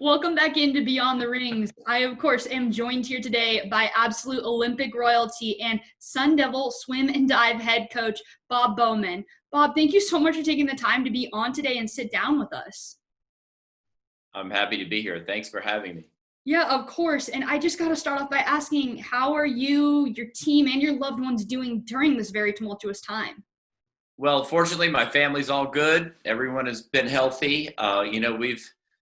Welcome back into Beyond the Rings. I, of course, am joined here today by absolute Olympic royalty and Sun Devil swim and dive head coach, Bob Bowman. Bob, thank you so much for taking the time to be on today and sit down with us. I'm happy to be here. Thanks for having me. Yeah, of course. And I just got to start off by asking, how are you, your team, and your loved ones doing during this very tumultuous time? Well, fortunately, my family's all good. Everyone has been healthy.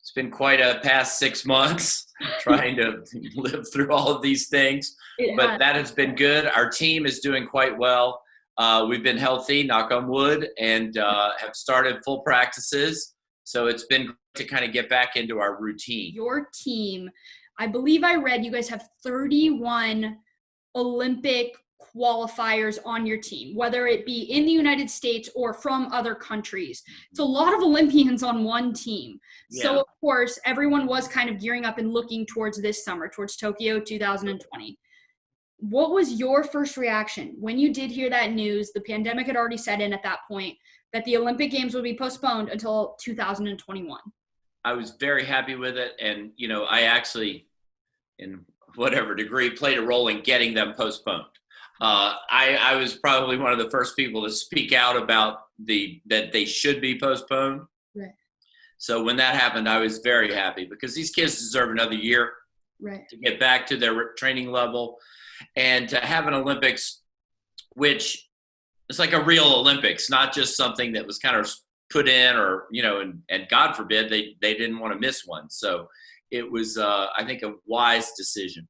It's been quite a past 6 months trying to live through all of these things, but that has been good. Our team is doing quite well. We've been healthy, knock on wood, and have started full practices. So it's been great to kind of get back into our routine. Your team, I believe I read you guys have 31 Olympic qualifiers on your team, whether it be in the United States or from other countries. It's a lot of Olympians on one team. Yeah. So, of course, everyone was kind of gearing up and looking towards this summer, towards Tokyo 2020. What was your first reaction when you did hear that news? The pandemic had already set in at that point, that the Olympic Games would be postponed until 2021. I was very happy with it. And, I actually, in whatever degree, played a role in getting them postponed. I was probably one of the first people to speak out about that they should be postponed. Right. So when that happened, I was very happy because these kids deserve another year to get back to their training level and to have an Olympics, which is like a real Olympics, not just something that was kind of put in or, and God forbid they didn't want to miss one. So it was, I think, a wise decision.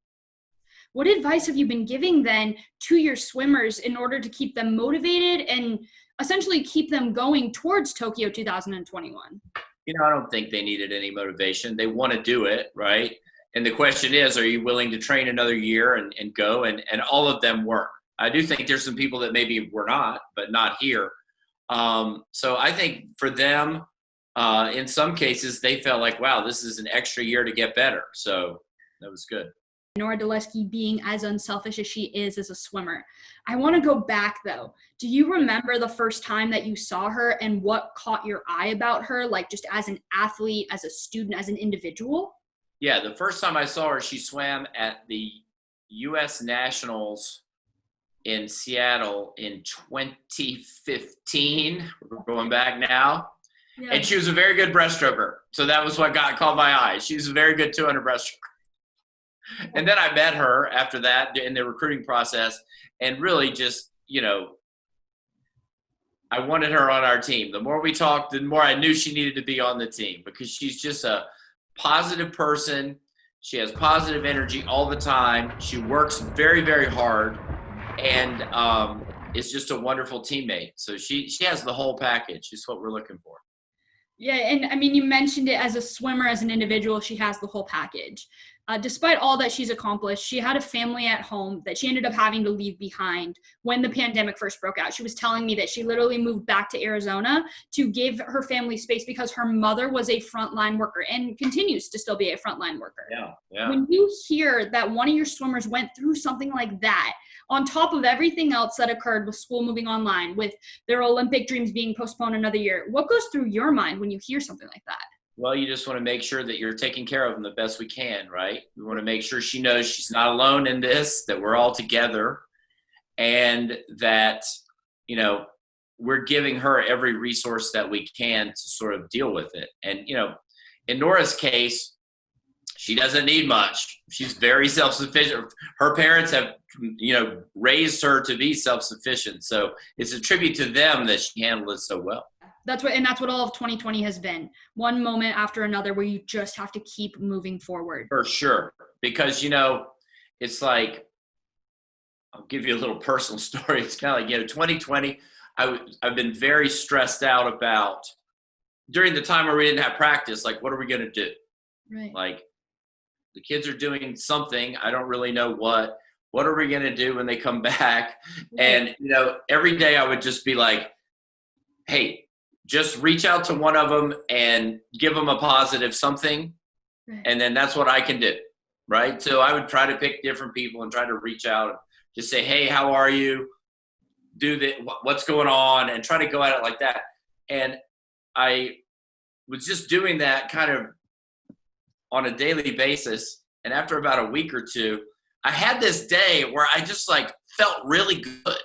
What advice have you been giving then to your swimmers in order to keep them motivated and essentially keep them going towards Tokyo 2021? I don't think they needed any motivation. They want to do it, right? And the question is, are you willing to train another year and go? And all of them weren't. I do think there's some people that maybe were not, but not here. So I think for them, in some cases, they felt like, wow, this is an extra year to get better. So that was good. Nora Dulesky being as unselfish as she is as a swimmer. I want to go back though. Do you remember the first time that you saw her and what caught your eye about her, like just as an athlete, as a student, as an individual? Yeah, the first time I saw her, she swam at the U.S. Nationals in Seattle in 2015. We're going back now. Yeah. And she was a very good breaststroker. So that was what caught my eye. She was a very good 200 breaststroker. And then I met her after that in the recruiting process and really just, I wanted her on our team. The more we talked, the more I knew she needed to be on the team because she's just a positive person. She has positive energy all the time. She works very, very hard and is just a wonderful teammate. So she has the whole package. It's what we're looking for. Yeah, and I mean, you mentioned it as a swimmer, as an individual, she has the whole package. Despite all that she's accomplished, she had a family at home that she ended up having to leave behind when the pandemic first broke out. She was telling me that she literally moved back to Arizona to give her family space because her mother was a frontline worker and continues to still be a frontline worker. Yeah. When you hear that one of your swimmers went through something like that, on top of everything else that occurred with school moving online, with their Olympic dreams being postponed another year, what goes through your mind when you hear something like that? Well, you just want to make sure that you're taking care of them the best we can, right? We want to make sure she knows she's not alone in this, that we're all together, and that, we're giving her every resource that we can to sort of deal with it. And, in Nora's case, she doesn't need much. She's very self-sufficient. Her parents have, raised her to be self-sufficient. So it's a tribute to them that she handled it so well. That's what all of 2020 has been. One moment after another where you just have to keep moving forward. For sure. Because, it's like, I'll give you a little personal story. It's kind of like, 2020, I've been very stressed out about during the time where we didn't have practice, like, what are we going to do? Right. Like, the kids are doing something. I don't really know what. What are we going to do when they come back? Right. And, every day I would just be like, hey, just reach out to one of them and give them a positive something. Right. And then that's what I can do. Right. So I would try to pick different people and try to reach out and just say, hey, how are you? What's going on? And try to go at it like that. And I was just doing that kind of on a daily basis. And after about a week or two, I had this day where I just like felt really good.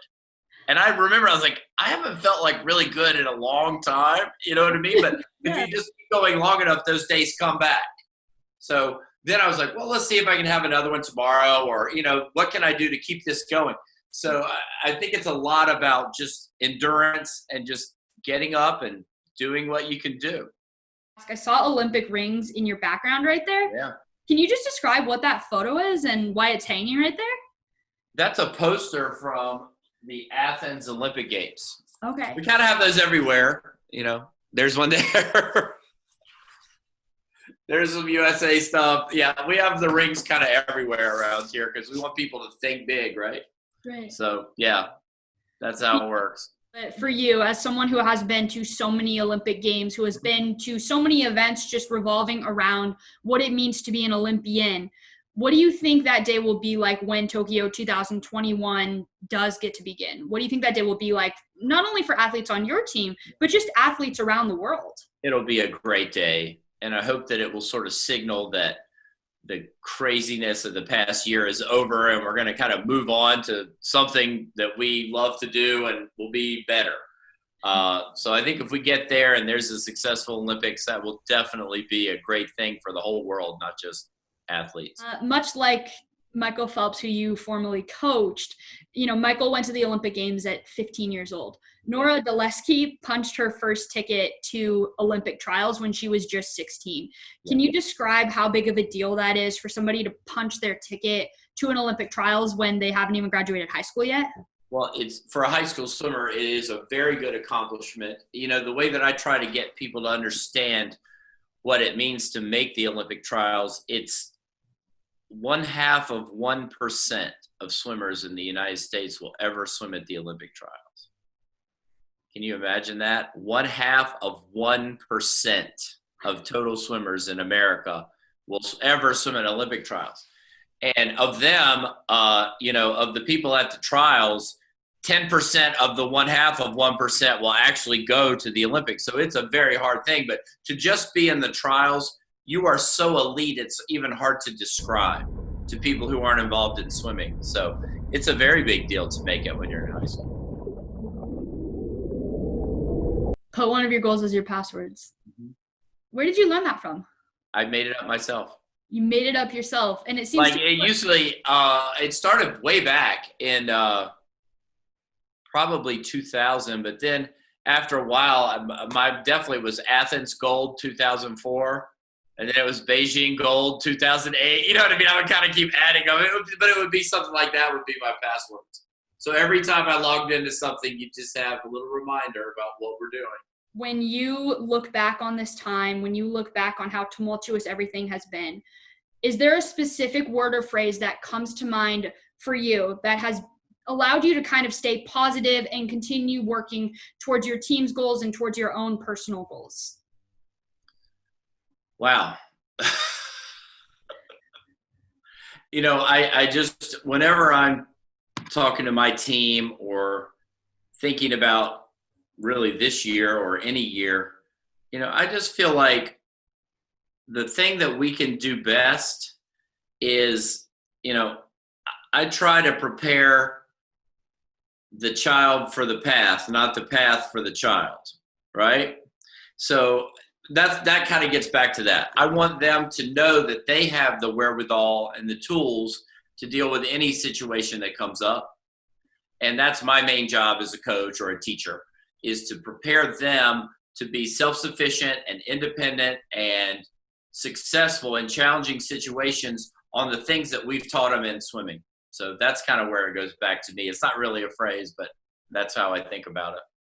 And I remember I was like, I haven't felt like really good in a long time. You know what I mean? But if you just keep going long enough, those days come back. So then I was like, well, let's see if I can have another one tomorrow, or, what can I do to keep this going? So I think it's a lot about just endurance and just getting up and doing what you can do. I saw Olympic rings in your background right there. Yeah. Can you just describe what that photo is and why it's hanging right there? That's a poster from the Athens Olympic Games. Okay. We kind of have those everywhere. There's one there. There's some USA stuff. Yeah, we have the rings kind of everywhere around here because we want people to think big, right? Right. So, yeah, that's how it works. But for you, as someone who has been to so many Olympic Games, who has been to so many events just revolving around what it means to be an Olympian, what do you think that day will be like when Tokyo 2021 does get to begin? What do you think that day will be like, not only for athletes on your team, but just athletes around the world? It'll be a great day. And I hope that it will sort of signal that the craziness of the past year is over and we're going to kind of move on to something that we love to do and will be better. So I think if we get there and there's a successful Olympics, that will definitely be a great thing for the whole world, not just athletes. Much like Michael Phelps, who you formerly coached, Michael went to the Olympic Games at 15 years old. Nora Daleski punched her first ticket to Olympic trials when she was just 16. Can you describe how big of a deal that is for somebody to punch their ticket to an Olympic trials when they haven't even graduated high school yet? Well, for a high school swimmer, it is a very good accomplishment. The way that I try to get people to understand what it means to make the Olympic trials, it's 0.5% of swimmers in the United States will ever swim at the Olympic trials. Can you imagine that? 0.5% of total swimmers in America will ever swim at Olympic trials. And of them, of the people at the trials, 10% of the 0.5% will actually go to the Olympics. So it's a very hard thing. But to just be in the trials, you are so elite, it's even hard to describe to people who aren't involved in swimming. So it's a very big deal to make it when you're in high school. Put one of your goals as your passwords. Mm-hmm. Where did you learn that from? I made it up myself. You made it up yourself. And it seems it started way back in probably 2000, but then after a while, my definitely was Athens Gold 2004. And then it was Beijing Gold 2008. You know what I mean? I would kind of keep adding them. But it would be something like that would be my passwords. So every time I logged into something, you just have a little reminder about what we're doing. When you look back on this time, when you look back on how tumultuous everything has been, is there a specific word or phrase that comes to mind for you that has allowed you to kind of stay positive and continue working towards your team's goals and towards your own personal goals? Wow. I just, whenever I'm talking to my team or thinking about really this year or any year, I just feel like the thing that we can do best is, I try to prepare the child for the path, not the path for the child, right? So that kind of gets back to that. I want them to know that they have the wherewithal and the tools to deal with any situation that comes up. And that's my main job as a coach or a teacher, is to prepare them to be self-sufficient and independent and successful in challenging situations on the things that we've taught them in swimming. So that's kind of where it goes back to me. It's not really a phrase, but that's how I think about it.